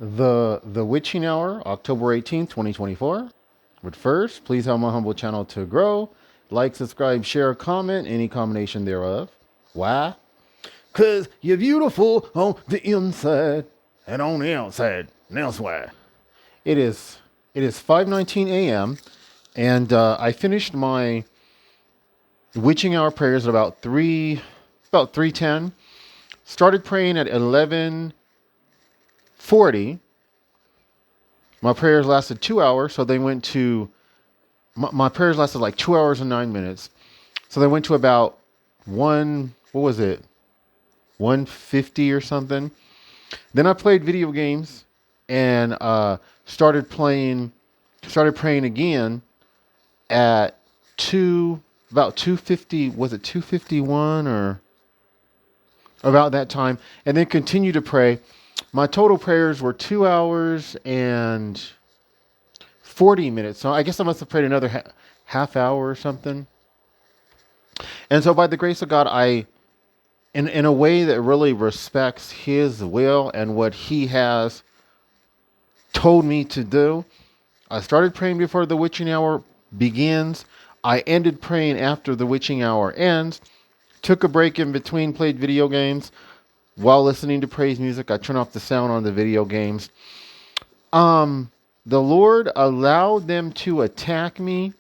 The witching hour, October 18th, 2024. But first, please help my humble channel to grow. Like, subscribe, share, comment, any combination thereof. Why? Cause you're beautiful on the inside and on the outside. And that's why. It is 5:19 a.m. and I finished my witching hour prayers at about 3:10. Started praying at 11:40. My prayers lasted 2 hours, so they went to my prayers lasted like 2 hours and 9 minutes. So they went to about what was it? 150 or something. Then I played video games and started praying again at about 250. Was it 251 or about that time? And then continued to pray. My total prayers were 2 hours and 40 minutes. So I guess I must have prayed another half hour or something. And so by the grace of God, in a way that really respects his will and what he has told me to do, I started praying before the witching hour begins. I ended praying after the witching hour ends. Took a break in between, played video games. While listening to praise music, I turn off the sound on the video games. The Lord allowed them to attack me,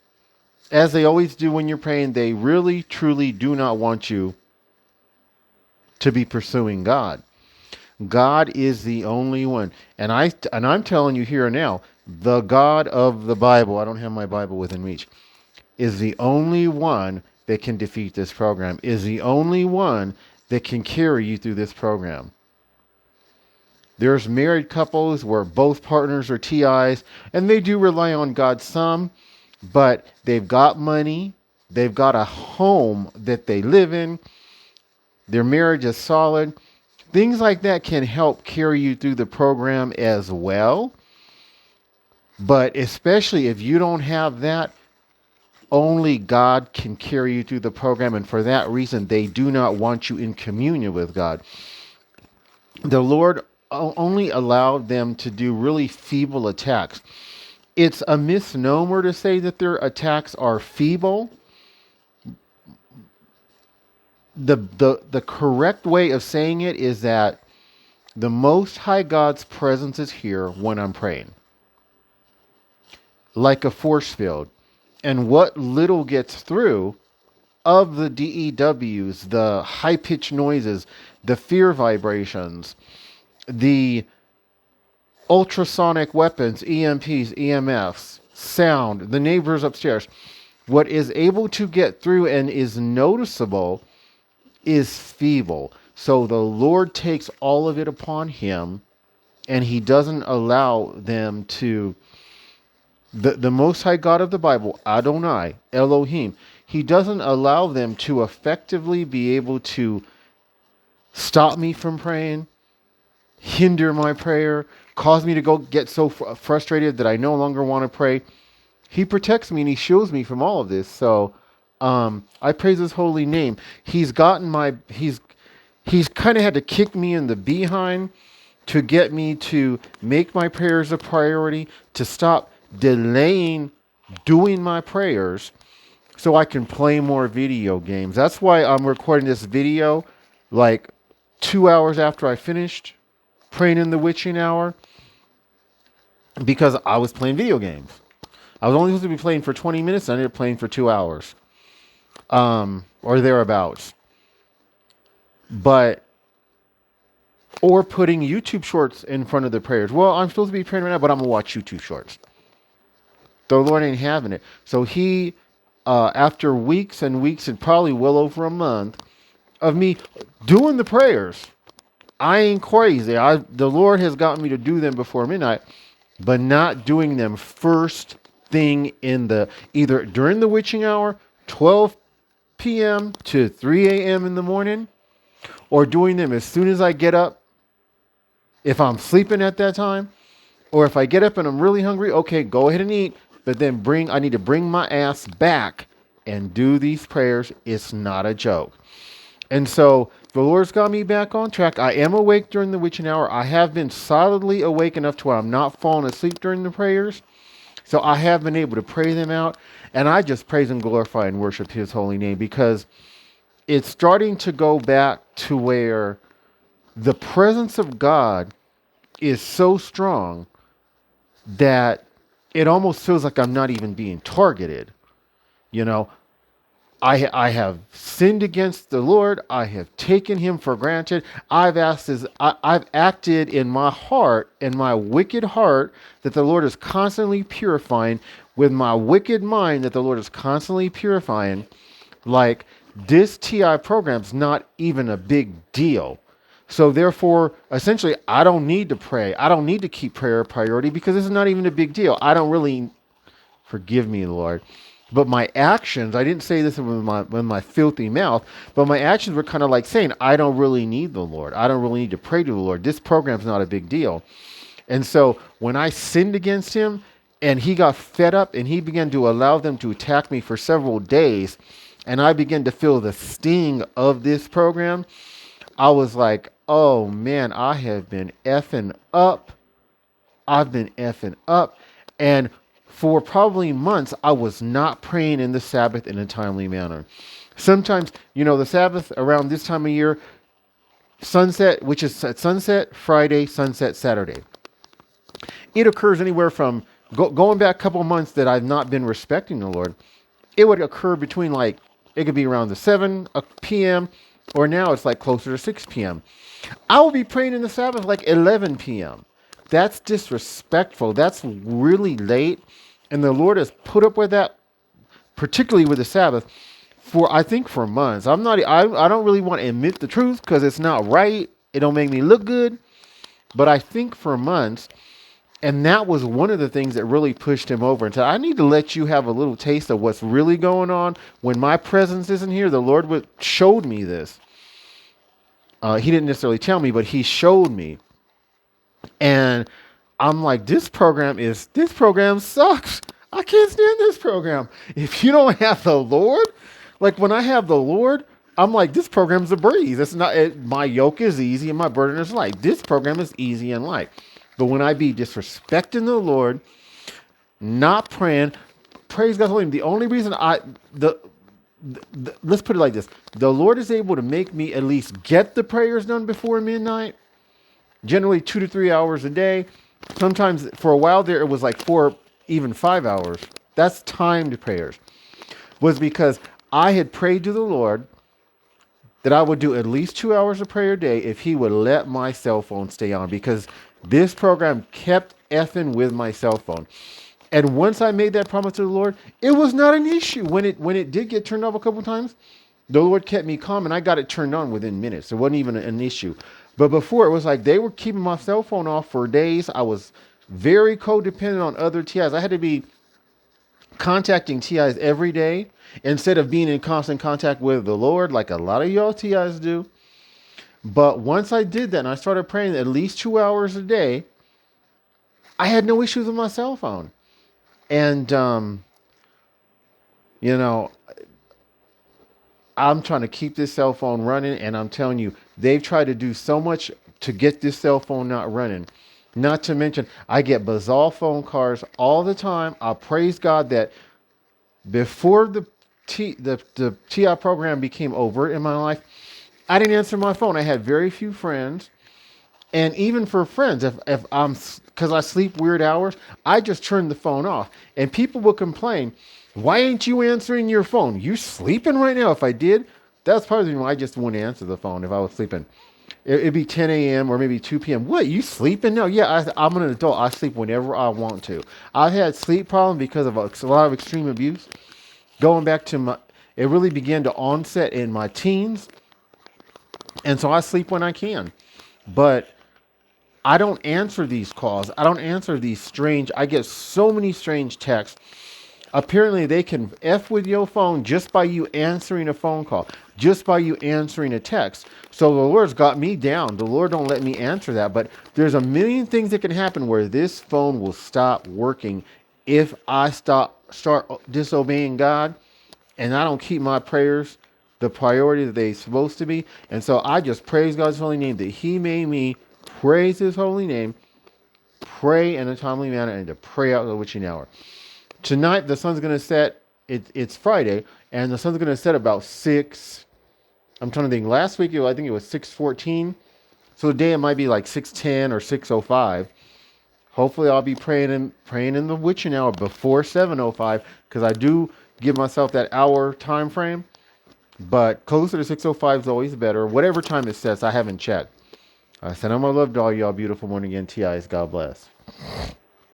as they always do when you're praying. They really, truly do not want you to be pursuing God. God is the only one. And I'm telling you here and now, the God of the Bible, I don't have my Bible within reach, is the only one that can defeat this program, is the only one that can carry you through this program. There's married couples where both partners are TIs, and they do rely on God some, but they've got money, they've got a home that they live in, their marriage is solid. Things like that can help carry you through the program as well. But especially if you don't have that, only God can carry you through the program. And for that reason, they do not want you in communion with God. The Lord only allowed them to do really feeble attacks. It's a misnomer to say that their attacks are feeble. The correct way of saying it is that the Most High God's presence is here when I'm praying, like a force field. And what little gets through of the DEWs, the high-pitched noises, the fear vibrations, the ultrasonic weapons, EMPs, EMFs, sound, the neighbors upstairs, what is able to get through and is noticeable is feeble. So the Lord takes all of it upon him, and he doesn't allow them to, the Most High God of the Bible, Adonai, Elohim, he doesn't allow them to effectively be able to stop me from praying, hinder my prayer, cause me to go get so frustrated that I no longer want to pray. He protects me and he shields me from all of this. So I praise his holy name. He's kind of had to kick me in the behind to get me to make my prayers a priority, to stop delaying doing my prayers so I can play more video games. That's why I'm recording this video like 2 hours after I finished praying in the witching hour, because I was playing video games. I was only supposed to be playing for 20 minutes. And I ended up playing for 2 hours, or thereabouts. Or putting YouTube shorts in front of the prayers. Well, I'm supposed to be praying right now, but I'm going to watch YouTube shorts. The Lord ain't having it. So he, after weeks and weeks, and probably well over a month of me doing the prayers, I ain't crazy. The Lord has gotten me to do them before midnight, but not doing them first thing either during the witching hour, 12 p.m. to 3 a.m. in the morning, or doing them as soon as I get up, if I'm sleeping at that time, or if I get up and I'm really hungry, okay, go ahead and eat, but then I need to bring my ass back and do these prayers. It's not a joke. And so the Lord's got me back on track. I am awake during the witching hour. I have been solidly awake enough to where I'm not falling asleep during the prayers. So I have been able to pray them out. And I just praise and glorify and worship his holy name, because it's starting to go back to where the presence of God is so strong that it almost feels like I'm not even being targeted. You know, I have sinned against the Lord. I have taken him for granted. I've acted in my heart, in my wicked heart, that the Lord is constantly purifying, with my wicked mind that the Lord is constantly purifying. Like, this TI program's not even a big deal. So therefore, essentially, I don't need to pray. I don't need to keep prayer a priority, because this is not even a big deal. I don't really, forgive me, Lord. But my actions, I didn't say this with my filthy mouth, but my actions were kind of like saying, I don't really need the Lord. I don't really need to pray to the Lord. This program's not a big deal. And so when I sinned against him and he got fed up and he began to allow them to attack me for several days, and I began to feel the sting of this program, I was like, oh man, I have been effing up. I've been effing up. And for probably months, I was not praying in the Sabbath in a timely manner. Sometimes, the Sabbath around this time of year, sunset, which is sunset Friday, sunset Saturday. It occurs anywhere from going back a couple months that I've not been respecting the Lord. It would occur between, like, it could be around the 7 p.m. or now it's like closer to 6 p.m. I will be praying in the Sabbath like 11 p.m. That's disrespectful. That's really late. And the Lord has put up with that, particularly with the Sabbath, I think for months. I don't really want to admit the truth because it's not right. It don't make me look good. But I think for months, and that was one of the things that really pushed him over and said, I need to let you have a little taste of what's really going on. When my presence isn't here, the Lord showed me this. He didn't necessarily tell me, but he showed me. And I'm like, this program sucks. I can't stand this program. If you don't have the Lord, like when I have the Lord, I'm like, this program's a breeze. It's not, my yoke is easy and my burden is light. This program is easy and light. But when I be disrespecting the Lord, not praying, praise God's holy name. The only reason let's put it like this. The Lord is able to make me at least get the prayers done before midnight. Generally 2 to 3 hours a day. Sometimes for a while there, it was like 4, even 5 hours. That's timed prayers. Was because I had prayed to the Lord that I would do at least 2 hours of prayer a day if he would let my cell phone stay on, because this program kept effing with my cell phone. And once I made that promise to the Lord, it was not an issue. When it did get turned off a couple times, the Lord kept me calm and I got it turned on within minutes. It wasn't even an issue. But before, it was like they were keeping my cell phone off for days. I was very codependent on other TIs. I had to be contacting TIs every day instead of being in constant contact with the Lord like a lot of y'all TIs do. But once I did that and I started praying at least 2 hours a day, I had no issues with my cell phone. And, I'm trying to keep this cell phone running, and I'm telling you, they've tried to do so much to get this cell phone not running. Not to mention, I get bizarre phone calls all the time. I praise God that before the TI program became overt in my life, I didn't answer my phone. I had very few friends. And even for friends, if I'm, because I sleep weird hours, I just turn the phone off. And people will complain, why ain't you answering your phone? You sleeping right now? If I did, that's part of the reason why I just wouldn't answer the phone if I was sleeping. It'd be 10 a.m. or maybe 2 p.m. What, you sleeping? No, yeah, I'm an adult. I sleep whenever I want to. I've had sleep problems because of a lot of extreme abuse. Going back to it really began to onset in my teens. And so I sleep when I can. But I don't answer these calls. I don't answer these I get so many strange texts. Apparently they can F with your phone just by you answering a phone call, just by you answering a text. So the Lord's got me down. The Lord don't let me answer that. But there's a million things that can happen where this phone will stop working if I start disobeying God and I don't keep my prayers the priority that they're supposed to be. And so I just praise God's holy name that He made me praise His holy name, pray in a timely manner, and to pray out the witching hour. Tonight, the sun's going to set. It's Friday, and the sun's going to set about 6. I'm trying to think. Last week, I think it was 6:14. So today it might be like 6:10 or 6:05. Hopefully, I'll be praying in the witching hour before 7:05, because I do give myself that hour time frame. But closer to 6:05 is always better. Whatever time it sets, I haven't checked. I said I'm gonna love all y'all. Beautiful morning again, TIs. God bless.